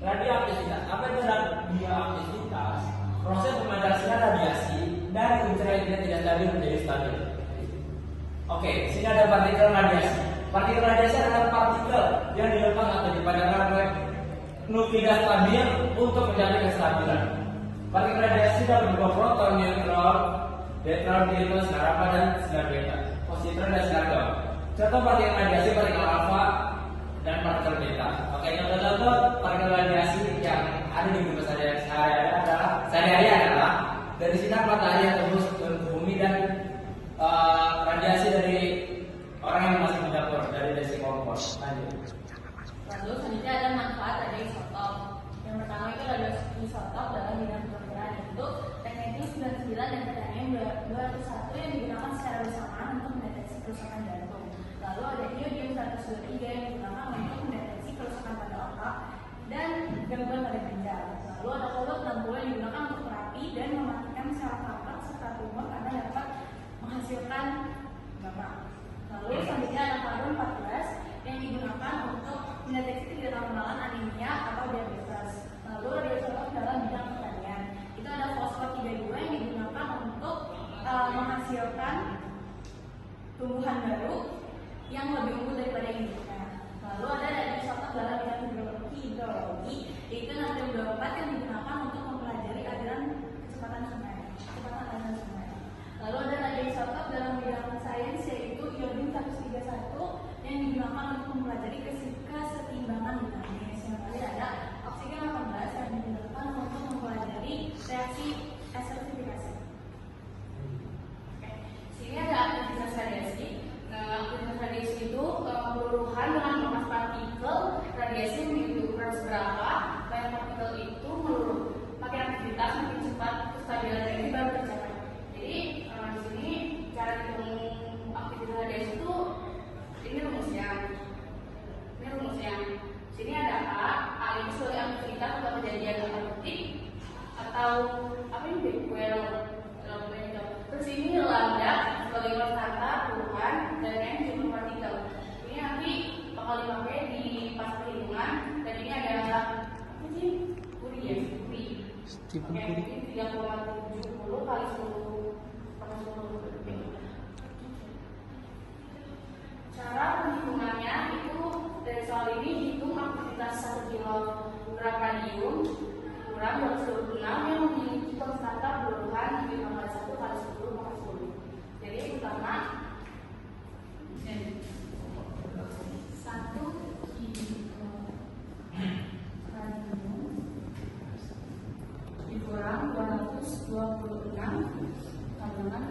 radioaktivitas. Apa itu radioaktivitas? Proses pemancaraan radiasi dari ultraviolet tidak stabil menjadi stabil. Oke, sini ada partikel radiasi. Partikel radiasi adalah partikel yang dilepas atau dipancarkan oleh nuklida stabil untuk mencapai kestabilan. Partikel radiasi dapat berupa proton, neutron, deuteron, delta, sinar alfa dan sinar beta, positron dan sinar gamma. Contoh partikel radiasi partikel alfa dan partikel beta. Oke, contoh-contoh partikel radiasi yang ada di bumi sehari-hari adalah dari sinar matahari yang tembus ke bumi dan radiasi dari orang yang masih mendapur dari desi kompor. Lanjut. Lalu selanjutnya ada manfaat dari isotop. Yang pertama itu ada isotop dalam bidang kedokteran, itu teknik 99 dan teknik 201 yang digunakan secara bersamaan untuk mendeteksi kerusakan jantung. Lalu ada iodium 123 yang digunakan untuk mendeteksi kerusakan pada otak dan gangguan pada ginjal. Lalu ada kolot 60 yang digunakan untuk terapi dan mematikan sel kanker serta tumor karena dapat menghasilkan gamma. Lalu selanjutnya ada karbon 14 yang digunakan untuk mendeteksi ketidaknormalan anemia atau diabetes. Lalu radioisotop dalam bidang pertanian, itu ada fosfor 32 yang digunakan untuk menghasilkan tumbuhan baru yang lebih unggul daripada induknya. Lalu ada radioisotop dalam bidang hidrologi, yaitu natrium 24 yang digunakan untuk mempelajari aliran kecepatan aliran sungai. Lalu ada radioisotop dalam bidang sains, yaitu iodium 131 yang digunakan untuk mempelajari kesetimbangan dinamis. Yang tadi ada oksigen 18 yang digunakan untuk mempelajari reaksi acidifikasi. Sini ada aktivitas radiasi. Aktivitas radiasi itu peluruhan dengan memas partikel radiasi memiliki ukuran seberapa banyak partikel itu meluruh. Makin aktivitas makin cepat kestabilan ini baru tercapai. Jadi di sini cara hitung aktivitas radiasi itu ini rumusnya. Sini ada A itu sebagai aktivitas atau kejadian analitik atau apa ini Becquerel. Terus ini lambda sebagai konstanta perubahan dan N jumlah partikel. Ini nanti bakal dipakai di pas perhitungan dan ini ada apa sih? Curie. Oke, ini 3,70 kali 10/10. Cara penghitungannya itu dari soal ini hitung aktivitas 1 kilogram radium kurang 226 yang memiliki konstanta perubahan 5 kali 1 kali 10/10. Jadi pertama 1 kilogram radium dikurang 226 kandungan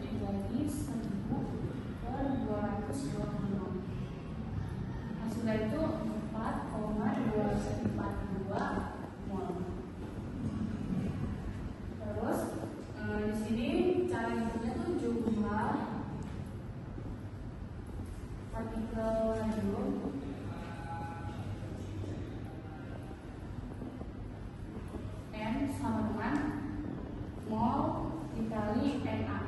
dibagi 1.226. Hasilnya itu 4,242 mol. Terus di sini cara hitungnya tuh jumlah partikel radium N sama dengan mol dikali Na.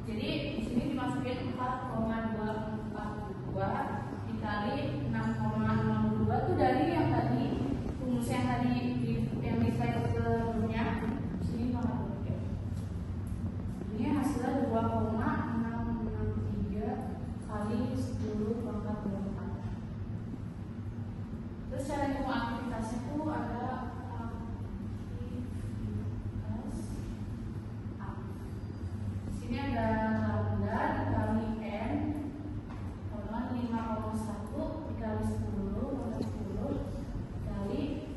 Jadi di sini dimasukin 4,242 dikali 6,62 itu dari yang tadi rumus yang tadi yang di slide sebelumnya. Sini ini hasilnya 2,663 kali 10/24. Terus cara hitung aktivitasnya itu ada sini ada lambda dikali N dengan 5,1 dikali 10/10 dikali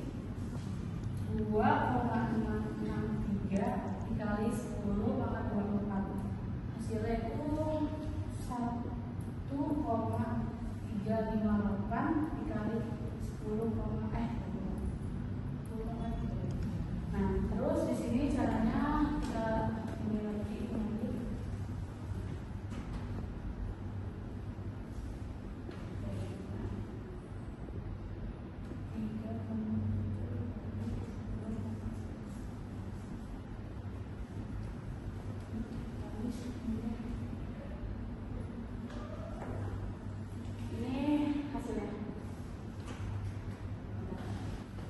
2,663 dikali 10/24. Hasilnya itu 1,358 dikali 10, nah terus di sini caranya kita ini lagi nanti. Ini hasil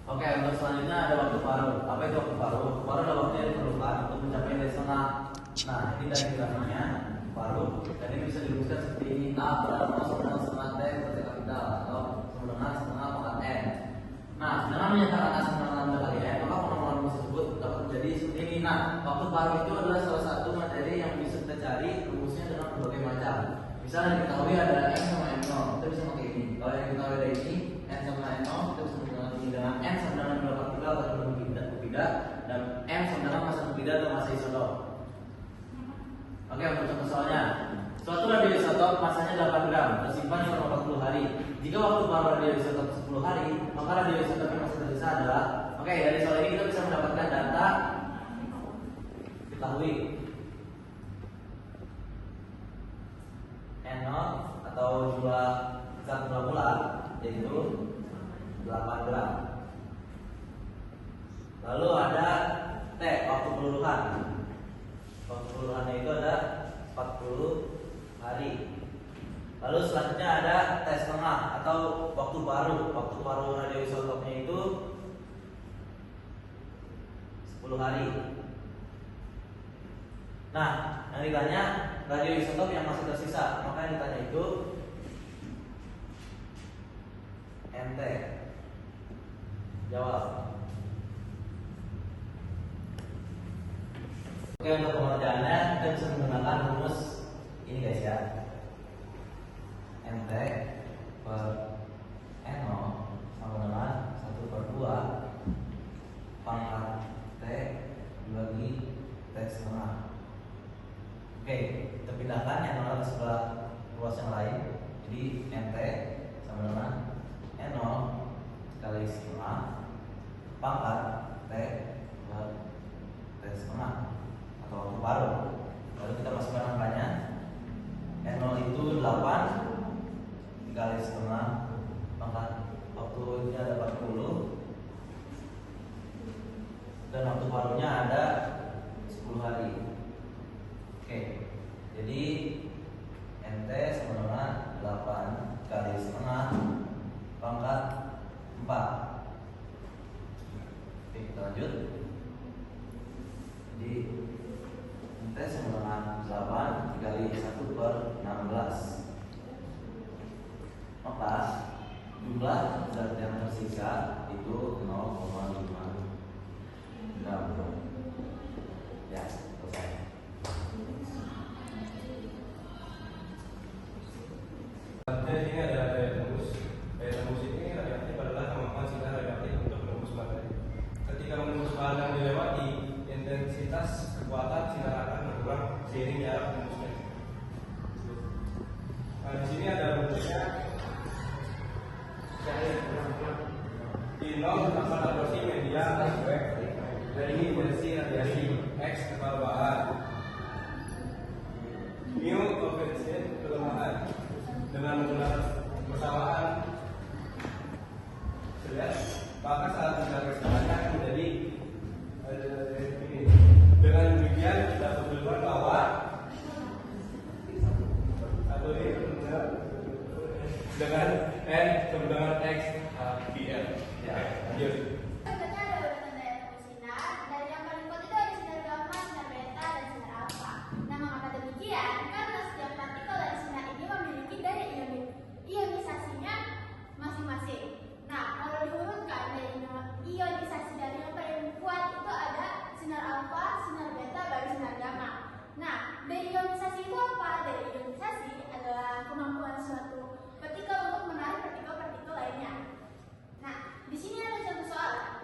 Oke, untuk selanjutnya ada waktu paruh. Apa itu waktu paruh? Waktu paruh adalah waktu yang diperlukan untuk mencapai dari setengah. Nah, ini dari grafiknya paruh. Dan ini bisa dirumuskan seperti ini: A berada sama dengan setengah T per T kapital atau sama dengan setengah pangkat N. Nah, dengan menyatakan A sama dengan lambda kali N, maka pengembangan rumus tersebut dapat menjadi seperti ini. Nah, waktu paruh itu adalah salah satu materi yang bisa kita cari rumusnya dengan berbagai macam. Misalnya diketahui ada N sama M0, kita bisa pakai ini. Kalau yang diketahui ada ini, N sama N0, kita bisa menggunakan ini dengan N sama dengan jumlah partikel atau jumlah beda, dan M sama dengan masa beda atau masa isotop. Oke, untuk contoh soalnya, suatu radioisotop masanya 8 gram, tersimpan selama 40 hari. Jika waktu paruh radioisotop 10 hari, maka radioisotop yang masih tersisa adalah, oke, dari soal ini kita bisa mendapatkan data ketahui N0 atau jumlah zat molekular yaitu 8 gram. Lalu ada T, waktu peluruhan. Waktu peluruhannya itu ada 40 hari. Lalu selanjutnya ada T setengah atau waktu paruh. Waktu paruh radioisotopnya itu 10 hari. Nah, yang ditanya radioisotop yang masih tersisa, maka yang ditanya itu NT. Jawab. Oke, untuk pengerjaannya kita bisa menggunakan rumus ini guys ya. NT per N0 sama dengan 1/2 pangkat T dibagi T setengah. Oke, kita pindahkan yang mana ke sebelah ruas yang lain. Jadi NT sama dengan N0 kali setengah pangkat T per T setengah atau waktu paruh. Lalu kita masukkan angkanya. N0 itu 8 dikali setengah pangkat waktunya ada 40 dan waktu paruhnya ada 10 hari. Oke, jadi NT sama dengan 8 kali setengah pangkat 4. Oke, kita lanjut. Jadi NT sama dengan 8 dikali 1/16. Maka jumlah zat yang tersisa itu 0,5 gram. Ya, selesai. Ini ada daya tembus. Daya tembus ini radioaktif adalah kemampuan sinar radioaktif untuk menembus materi. Ketika menembus bahan yang dilewati, intensitas kekuatan sinar akan berkurang seiring jarak tembusnya. Nah, di sini ada rumusnya. Di 0 terdapat abrasi media dari intensi radiasi X kekebalan mu koefisien kelemahan dengan menggunakan persamaan jelas, maka saat mencapai skala akan menjadi ini. Dengan demikian kita bertujuan bahwa atau ini dengan N sama dengan X BL. Ya, lanjut. Berikutnya ada urutan daya tembus sinar. Dari yang paling kuat itu ada sinar gamma, sinar beta, dan sinar alfa. Nah, mengapa demikian? Karena setiap partikel dari sinar ini memiliki daya ionisasinya masing-masing. Nah, kalau diurutkan daya ionisasi dari yang paling kuat itu ada sinar alfa, sinar beta, baru sinar gamma. Nah, daya ionisasi itu apa? Daya ionisasi adalah kemampuan suatu partikel untuk menarik partikel-partikel lainnya. Nah, di sini ada satu soal.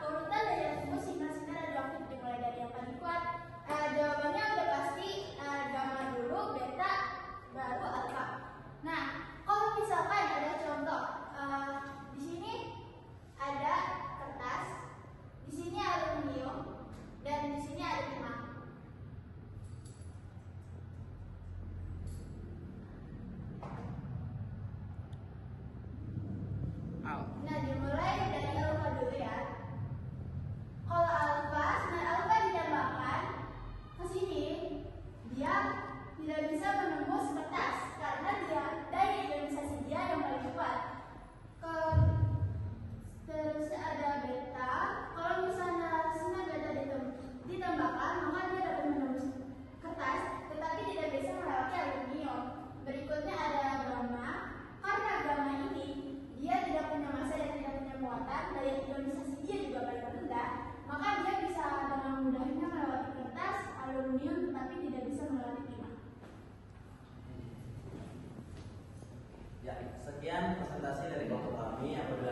Sekian presentasi dari kelompok kami. Apabila